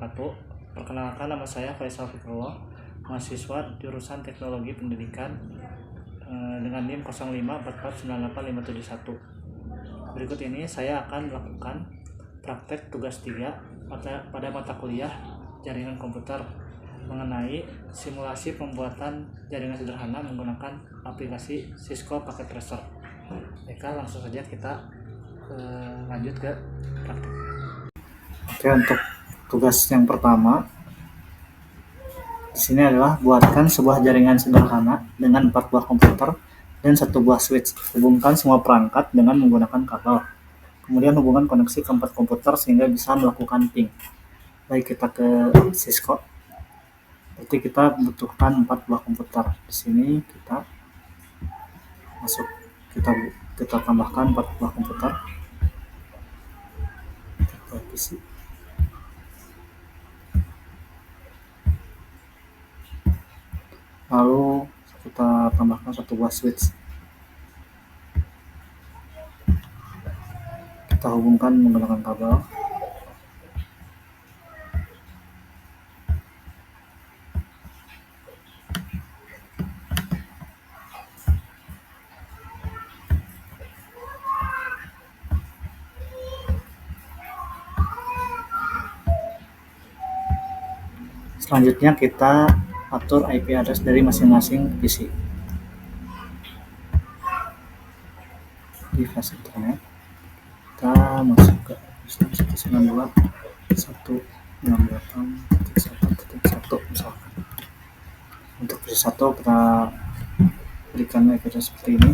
wabarakatuh. Perkenalkan, nama saya Faisal Fikrullah, mahasiswa jurusan Teknologi Pendidikan dengan NIM 0544985571. Berikut ini saya akan melakukan praktek tugas 3 pada mata kuliah jaringan komputer mengenai simulasi pembuatan jaringan sederhana menggunakan aplikasi Cisco Packet Tracer. Baiklah, langsung saja kita lanjut ke praktek. Oke, untuk tugas yang pertama di sini adalah buatkan sebuah jaringan sederhana dengan 4 buah komputer dan 1 buah switch. Hubungkan semua perangkat dengan menggunakan kabel. Kemudian hubungkan koneksi ke 4 komputer sehingga bisa melakukan ping. Baik, kita ke Cisco. Berarti kita butuhkan 4 buah komputer. Di sini kita kita tambahkan 4 buah komputer. Lalu kita tambahkan 1 buah switch. Kita hubungkan menggunakan kabel. Selanjutnya kita atur IP address dari masing-masing PC. Di flash internet kita masuk ke 192.168.1.1 misalkan. Untuk PC 1 kita berikan IP address seperti ini.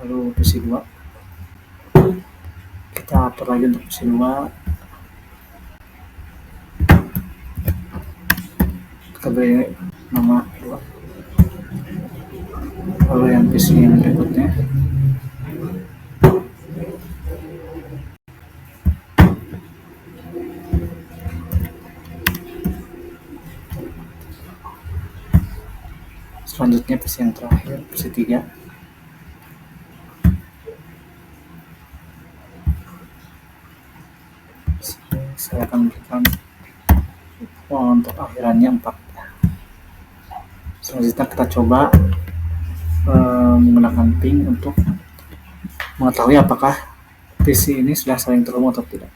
Lalu PC 2 kita atur lagi untuk PC 2, kita beri nama 2. Lalu yang PC yang berikutnya selanjutnya PC yang terakhir, PC 3. Saya akan berikan untuk akhirannya 4. Selanjutnya kita coba menggunakan ping untuk mengetahui apakah PC ini sudah saling terhubung atau tidak.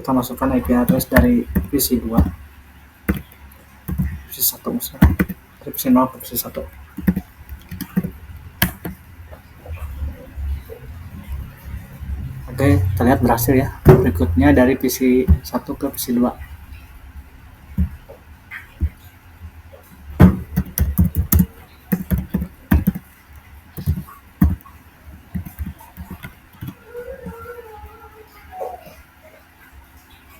Kita masukkan IP address dari PC 2, PC 1 misalnya, dari PC 0 ke PC 1. Oke, kita lihat berhasil ya. Berikutnya dari PC 1 ke PC 2.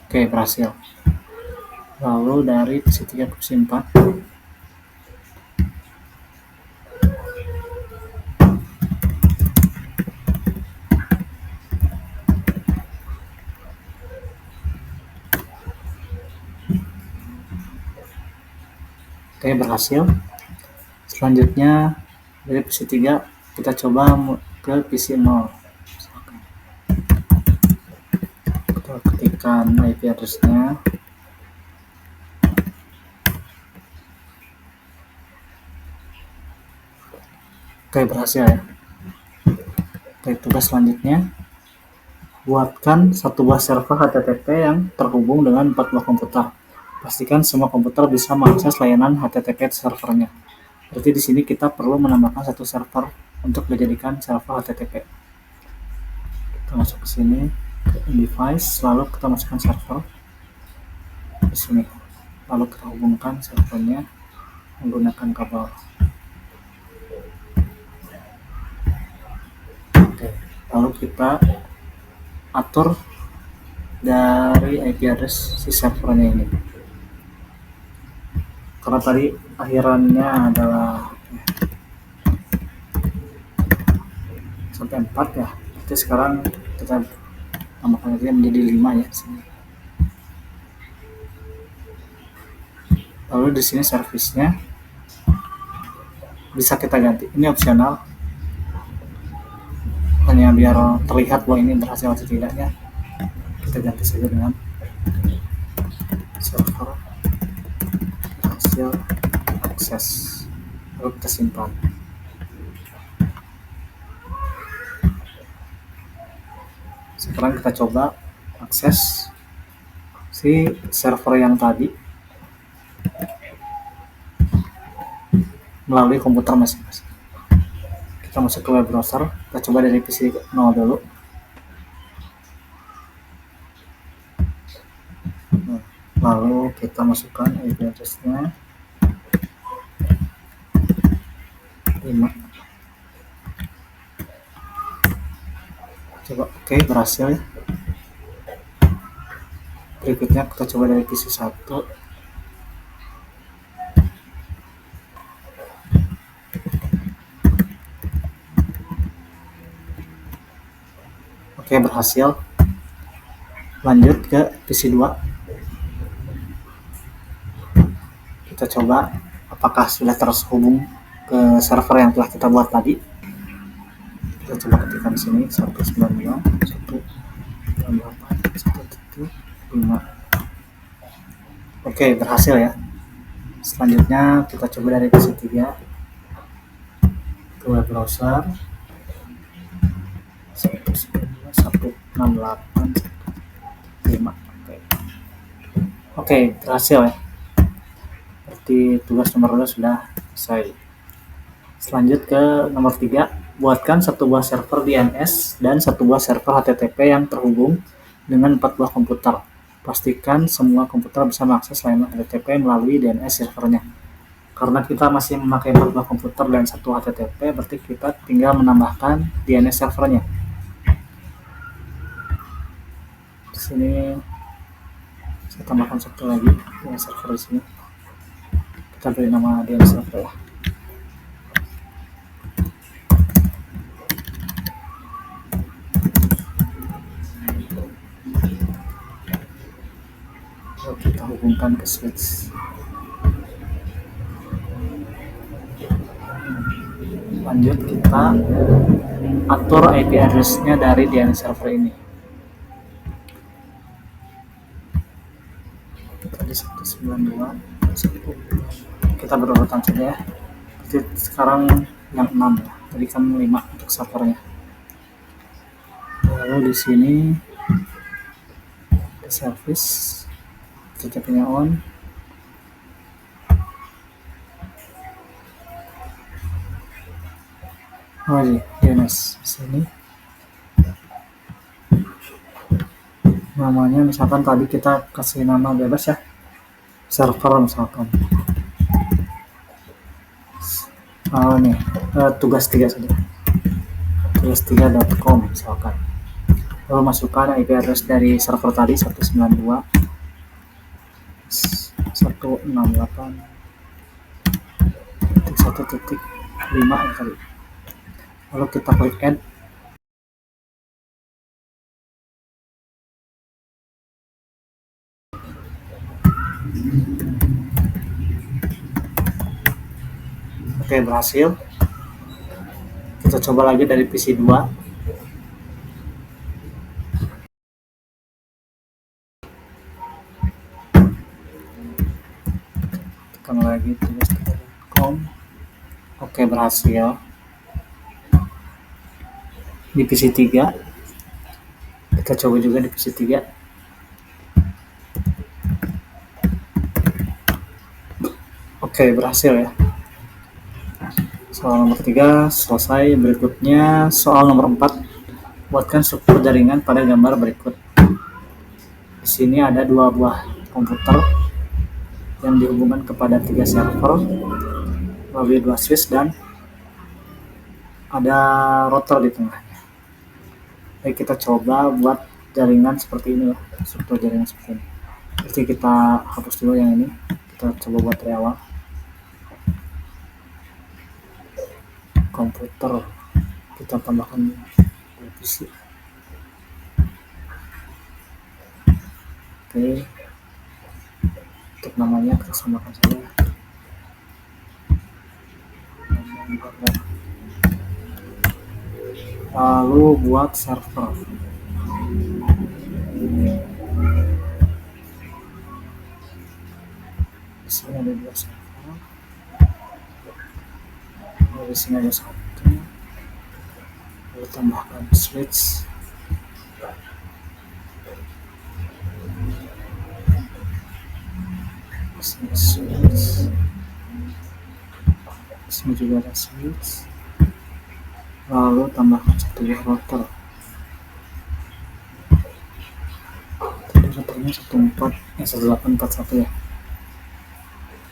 Oke, berhasil. Lalu dari PC 3 ke PC 4. Oke, berhasil. Selanjutnya dari PC 3 kita coba ke PC 0. Kita ketikkan IP address-nya. Oke, berhasil ya. Oke, tugas selanjutnya buatkan 1 buah server HTTP yang terhubung dengan 4 buah komputer. Pastikan semua komputer bisa mengakses layanan HTTP servernya. Berarti di sini kita perlu menambahkan 1 server untuk dijadikan server HTTP. Kita masuk ke sini ke device, lalu kita masukkan server di sini. Lalu kita hubungkan servernya menggunakan kabel. Oke, lalu kita atur dari IP address si servernya ini. Karena tadi akhirannya adalah sampai 4 ya. Jadi sekarang kita tambahkan lagi menjadi 5 ya di sini. Lalu di sini servisnya bisa kita ganti, ini opsional, hanya biar terlihat bahwa ini berhasil atau tidaknya. Kita ganti saja dengan server hasil akses, lalu kita simpan. Sekarang kita coba akses si server yang tadi melalui komputer masing-masing. Kita masuk ke web browser, kita coba dari PC 0 dulu. Lalu kita masukkan IP address-nya 5. Coba oke, berhasil ya. Berikutnya kita coba dari PC 1. Oke, berhasil. Lanjut ke PC 2. Kita coba apakah sudah terhubung ke server yang telah kita buat tadi. Kita coba ketikkan di sini 192.168.1.5. Oke, berhasil ya. Selanjutnya kita coba dari PC 3 ke web browser 192.168.1.5. Oke, berhasil ya. Berarti tugas nomor 2 sudah selesai. Selanjut ke nomor 3, buatkan satu buah server DNS dan satu buah server HTTP yang terhubung dengan 4 buah komputer. Pastikan semua komputer bisa mengakses layanan HTTP melalui DNS servernya. Karena kita masih memakai 4 buah komputer dan 1 HTTP, berarti kita tinggal menambahkan DNS servernya. Di sini saya tambahkan satu lagi DNS server di sini. Kita beri nama DNS server ya. Lalu kita hubungkan ke switch. Lanjut kita atur IP address-nya dari DNS server ini. Tadi 192. Kita berurutan saja ya. Jadi sekarang yang 6 ya. Tadi kan 5 untuk servernya. Lalu di sini ke service, TCP-nya on. Oh iya, DNS sini. Namanya misalkan tadi kita kasih nama bebas ya. Server misalkan. Oh nih, tugas 3 saja. tugas3.com misalkan. Lalu masukkan IP address dari server tadi 192.168.1.5 ya tadi. Lalu kita klik add. Oke, berhasil. Kita coba lagi dari PC 2. Tekan lagi tugas3.com. Oke, berhasil. Di PC 3. Kita coba juga di PC 3. Oke, berhasil ya. Soal nomor 3 selesai. Berikutnya soal nomor 4. Buatkan struktur jaringan pada gambar berikut. Di sini ada 2 buah komputer yang dihubungkan kepada 3 server melalui 2 switch dan ada router di tengahnya. Baik, kita coba buat jaringan seperti ini ya, struktur jaringan seperti ini. Jadi kita hapus dulu yang ini, kita coba buat dari awal. Komputer kita tambahkan televisi. Oke, untuk namanya kita samakan saja. lalu buat server. Di sini ada 2 server, di sini ada 1, lalu tambahkan switch. Switch, sini juga ada switch, lalu tambahkan 1 buah router. Tadi routernya 1841 ya.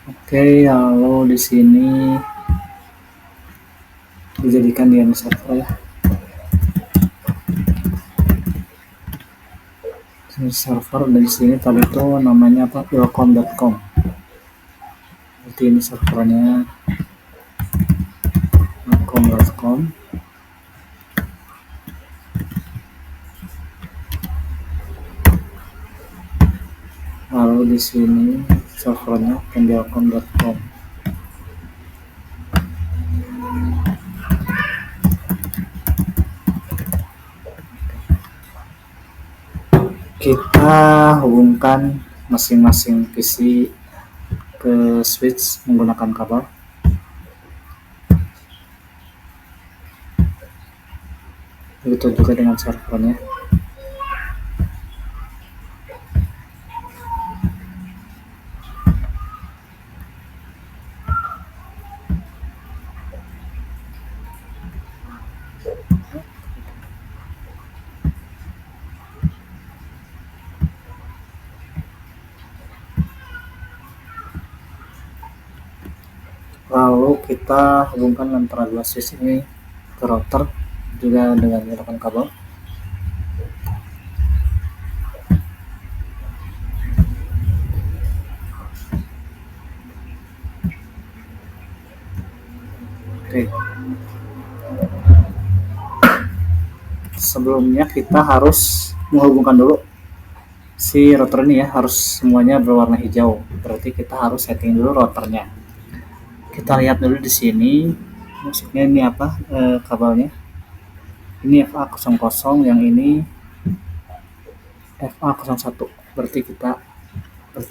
Oke, lalu di sini dijadikan DNS server ya. Ini server dari sini tadi itu namanya apa? Welcome.com. Berarti ini servernya welcome.com. Lalu di sini servernya welcome.com. Kita hubungkan masing-masing PC ke switch menggunakan kabel. Begitu juga dengan servernya. Lalu kita hubungkan antara 2 switch ini ke router juga dengan menggunakan kabel. Oke. Sebelumnya kita harus menghubungkan dulu si router ini ya, harus semuanya berwarna hijau. Berarti kita harus setting dulu routernya. Kita lihat dulu di sini, maksudnya ini apa kabelnya. Ini FA00, yang ini FA01. Berarti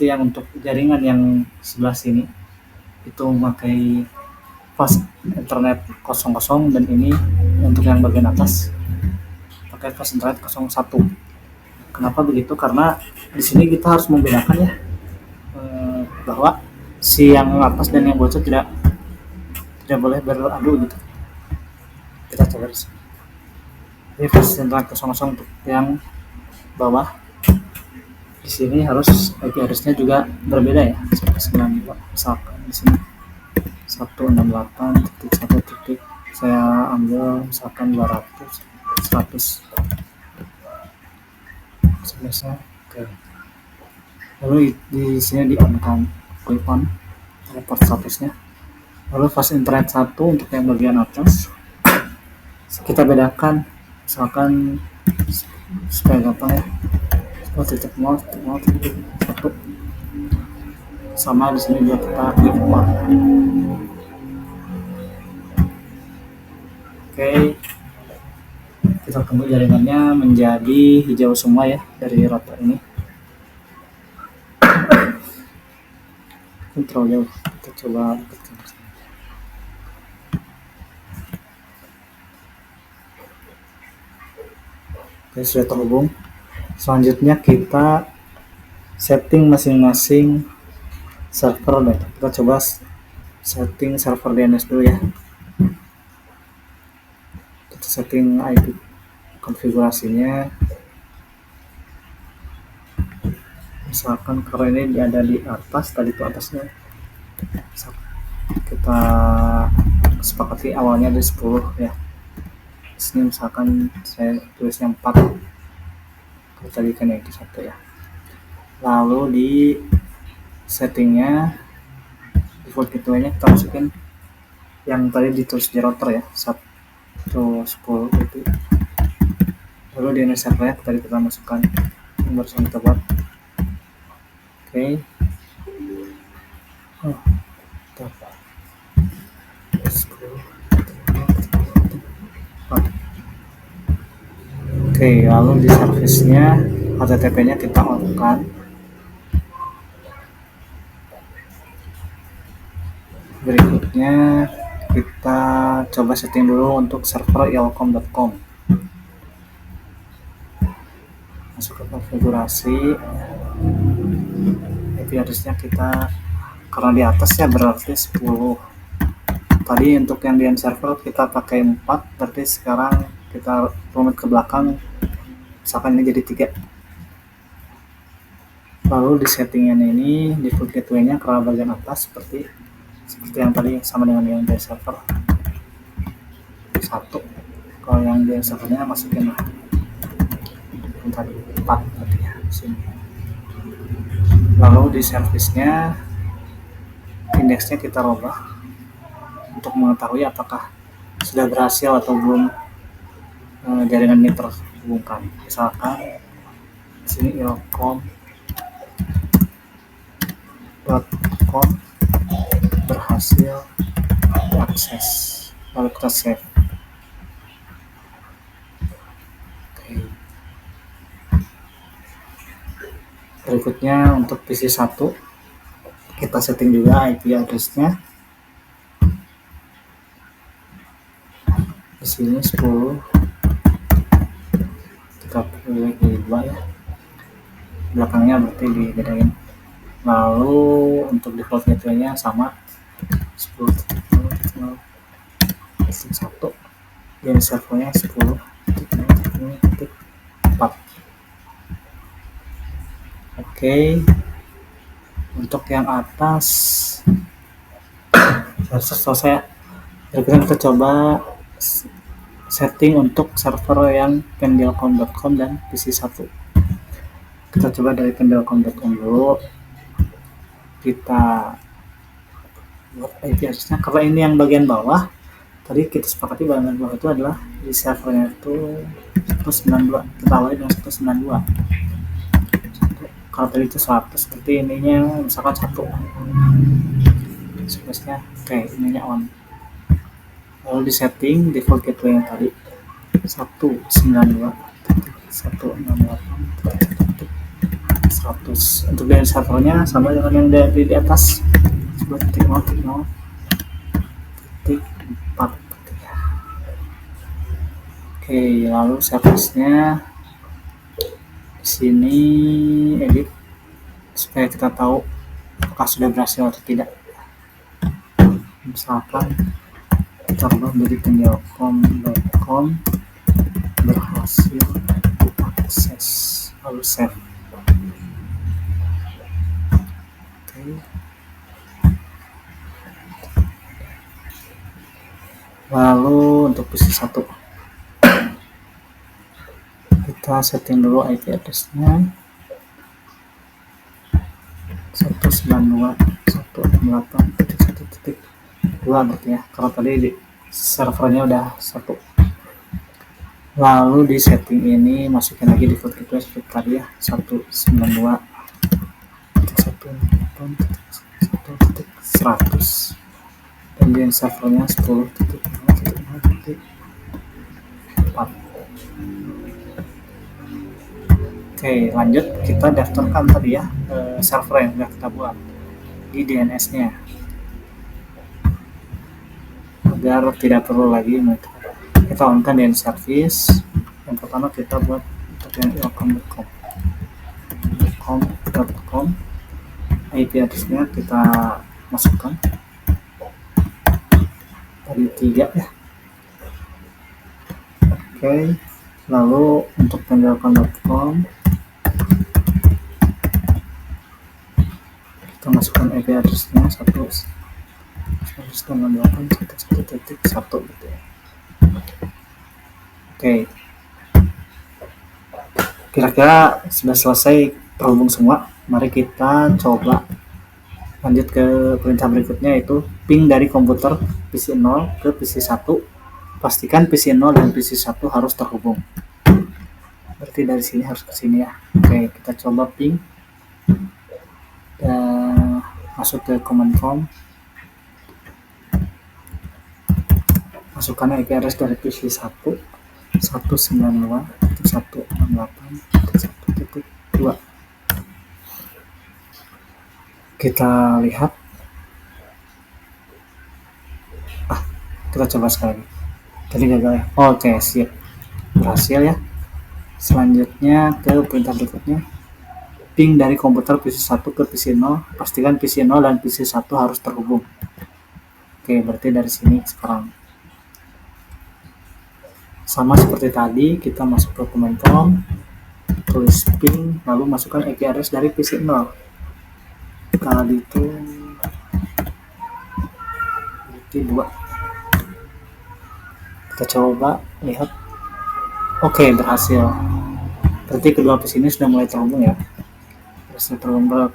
yang untuk jaringan yang sebelah sini itu memakai fast internet 00, dan ini untuk yang bagian atas pakai fast internet 01. Kenapa begitu? Karena di sini kita harus membedakan ya, bahwa si yang atas dan yang bawah tidak boleh beradu gitu. Kita coba di sini. Ini fast internet 00 untuk yang bawah. Di sini harus IP address-nya juga berbeda ya. 192 misalkan di sini 168.1. Saya ambil misalkan 200, 100. Selesai. Oke. Lalu di sini di on kan, quick on report statusnya. Lalu fast internet 1 untuk yang bagian atas kita bedakan, misalkan supaya gampang ya, 0.0.1 sama di sini juga kita klik on. Oke, kita tunggu jaringannya menjadi hijau semua ya dari router ini. Control jauh, kita coba dekatkan. Oke, sudah terhubung. Selanjutnya kita setting masing-masing server deh. Kita coba setting server DNS dulu ya. Kita setting IP konfigurasinya. Misalkan karena ini ada di atas, tadi itu atasnya kita sepakati awalnya ada 10 ya. Sini misalkan saya tulisnya 4, kita jadikan yang itu 1 ya. Lalu di settingnya default gateway-nya kita masukin yang tadi ditulis di router ya, 110 itu. Lalu di DNS servernya tadi kita masukkan yang barusan kita buat. Oke. Oke, lalu di servisnya HTTP-nya kita on-kan. Berikutnya kita coba setting dulu untuk server ilkom.com. Masuk ke konfigurasi, IP address-nya kita, karena di atas ya berarti 10. Tadi untuk yang di server kita pakai 4, berarti sekarang kita runut ke belakang, misalkan ini jadi 3. Lalu di settingan ini default gateway-nya ke bagian atas seperti yang tadi, sama dengan yang di server 1. Kalau yang di servernya masukin yang tadi 4 berarti ya sini. Lalu di servisnya indeksnya kita rubah untuk mengetahui apakah sudah berhasil atau belum jaringan ini terhubungkan. Misalkan sini ilkom.com berhasil diakses, lalu kita save. Oke. Berikutnya untuk PC1 kita setting juga IP address-nya. Di sini 10, kita pilih di 2 ya, belakangnya berarti dibedain. Lalu untuk default gateway-nya sama 10.0.1, dan servernya 10.0.4. Oke, untuk yang atas selesai. Berikutnya kita coba setting untuk server yang pendelcom.com dan PC1. Kita coba dari pendelcom.com dulu. Kita buat IP address-nya, karena ini yang bagian bawah. Tadi kita sepakati bagian bawah itu adalah di servernya itu 192. Kita awali dengan 192. Kalau tadi itu 100, berarti ininya misalkan 1. Space-nya oke, ininya on. Lalu di setting default gateway yang tadi 192.168.100. Untuk dari servernya sama dengan yang di atas 10.0.0.4. Oke, lalu servisnya di sini edit supaya kita tahu apakah sudah berhasil atau tidak. Misalkan kita ubah dari pendelcom.com berhasil diakses, lalu save. Oke. Lalu untuk PC1 kita setting dulu IP address-nya 192.168.1.2 berarti ya, kalau tadi di servernya udah 1. Lalu di setting ini masukin lagi default gateway seperti tadi ya, 192.168.1.100, dan di servernya 10.0.0.4. Oke, lanjut kita daftarkan tadi ya server yang sudah kita buat di DNS-nya agar tidak perlu lagi kita on-kan DNS service. Yang pertama kita buat yang ilkom.com, IP address-nya kita masukkan tadi 3 ya. Oke, lalu untuk pendelcom.com kita masukkan IP address-nya 192.1.1.1 gitu ya. Oke, kira-kira sudah selesai terhubung semua. Mari kita coba lanjut ke perintah berikutnya, yaitu ping dari komputer PC0 ke PC1. Pastikan PC0 dan PC1 harus terhubung. Berarti dari sini harus ke sini ya. Oke, kita coba ping dan masuk ke command prompt, masukkan IP address dari PC1 192.168.1.2. Kita lihat, kita coba sekali lagi. Tadi gagal ya. Oke, sip, berhasil ya. Selanjutnya ke perintah berikutnya, ping dari komputer PC1 ke PC0, pastikan PC0 dan PC1 harus terhubung. Oke, berarti dari sini sekarang sama seperti tadi, kita masuk ke command.com, tulis ping, lalu masukkan IP address dari PC0. Kali itu berarti 2. Kita coba lihat. Oke, berhasil. Berarti kedua PC ini sudah mulai terhubung ya.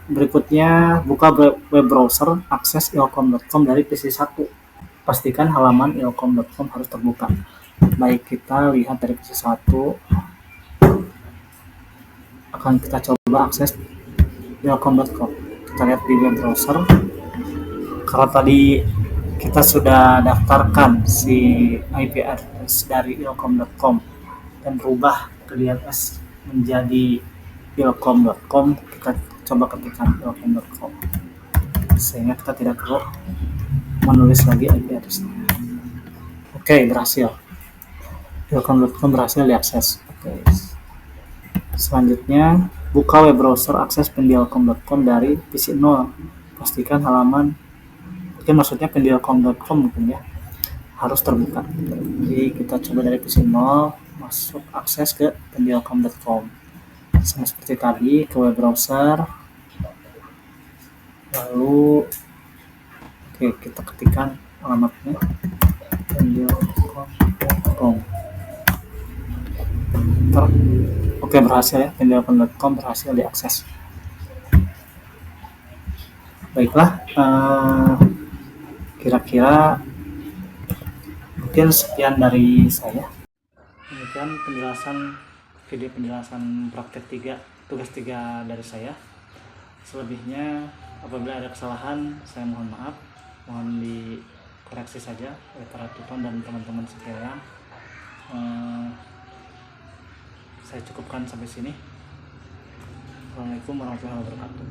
Berikutnya, buka web browser, akses ilkom.com dari PC1. Pastikan halaman ilkom.com harus terbuka. Baik, kita lihat dari PC1. Akan kita coba akses ilkom.com. Kita lihat di web browser. Karena tadi kita sudah daftarkan si IP address dari ilkom.com dan rubah ke DNS menjadi ilkom.com, kita coba ketikkan ilkom.com sehingga kita tidak perlu menulis lagi IP address-nya. Oke, berhasil. ilkom.com berhasil diakses. Oke. Selanjutnya, buka web browser, akses pendilkom.com dari PC0. Pastikan halaman, maksudnya pendilkom.com mungkin ya, harus terbuka. Jadi kita coba dari PC0, masuk akses ke pendilkom.com. Sama seperti tadi, ke web browser, lalu kita ketikkan alamatnya pendilkom.com. Oke, berhasil ya, pendilkom.com berhasil diakses. Baiklah, kira-kira mungkin sekian dari saya. Demikian video penjelasan praktek 3, tugas 3 dari saya. Selebihnya apabila ada kesalahan saya mohon maaf, mohon dikoreksi saja oleh para tutor dan teman-teman sekalian. Saya cukupkan sampai sini. Assalamualaikum warahmatullahi wabarakatuh.